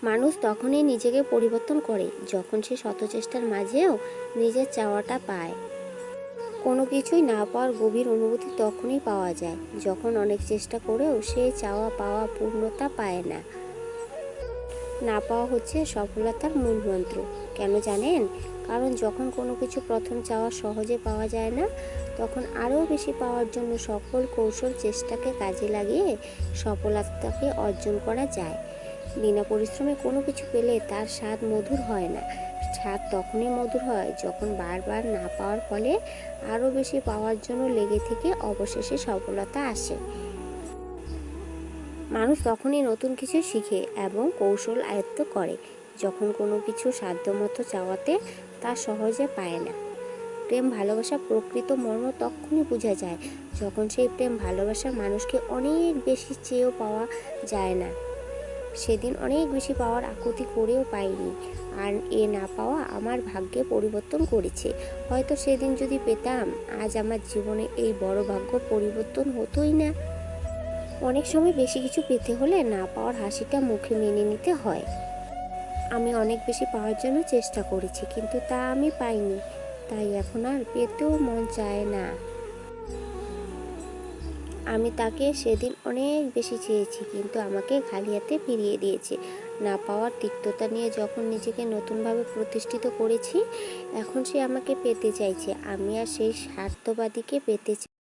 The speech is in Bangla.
মানুষ তখনই নিজেকে পরিবর্তন করে যখন সে শত চেষ্টার মাঝেও নিজের চাওয়াটা পায়। কোনো কিছুই না পাওয়ার গভীর অনুভূতি তখনই পাওয়া যায় যখন অনেক চেষ্টা করেও সেই চাওয়া পাওয়া পূর্ণতা পায় না। না পাওয়া হচ্ছে সফলতার মূল মন্ত্র। কেন জানেন? কারণ যখন কোনো কিছু প্রথম চাওয়া সহজে পাওয়া যায় না, তখন আরও বেশি পাওয়ার জন্য সকল কৌশল চেষ্টাকে কাজে লাগিয়ে সফলতাকে অর্জন করা যায়। বিনা পরিশ্রমে কোনো কিছু পেলে তার স্বাদ মধুর হয় না। স্বাদ তখনই মধুর হয় যখন বারবার না পাওয়ার ফলে আরও বেশি পাওয়ার জন্য লেগে থেকে অবশেষে সফলতা আসে। মানুষ তখনই নতুন কিছু শিখে এবং কৌশল আয়ত্ত করে যখন কোনো কিছু সাধ্যমতো চাওয়াতে তা সহজে পায় না। প্রেম ভালোবাসা প্রকৃত মর্ম তখনই বোঝা যায় যখন সেই প্রেম ভালোবাসা মানুষকে অনেক বেশি চেয়েও পাওয়া যায় না। সেদিন অনেক বেশি পাওয়ার আকুতি করেও পাইনি, আর এ না পাওয়া আমার ভাগ্যে পরিবর্তন করেছে। হয়তো সেদিন যদি পেতাম, আজ আমার জীবনে এই বড় ভাগ্য পরিবর্তন হতোই না। অনেক সময় বেশি কিছু পেতে হলে না পাওয়ার হাসিটা মুখে মেনে নিতে হয়। আমি অনেক বেশি পাওয়ার জন্য চেষ্টা করেছি, কিন্তু তা আমি পাইনি, তাই এখন আর পেতেও মন চায় না। আমি তাকে সেদিন অনেক বেশি চেয়েছি, কিন্তু আমাকে খালি হাতে ফিরিয়ে দিয়েছে। না পাওয়ার তিক্ততা নিয়ে যখন নিজেকে নতুনভাবে প্রতিষ্ঠিত করেছি, এখন সে আমাকে পেতে চাইছে। আমি আর সেই স্বার্থবাদীকে পেতে চাই।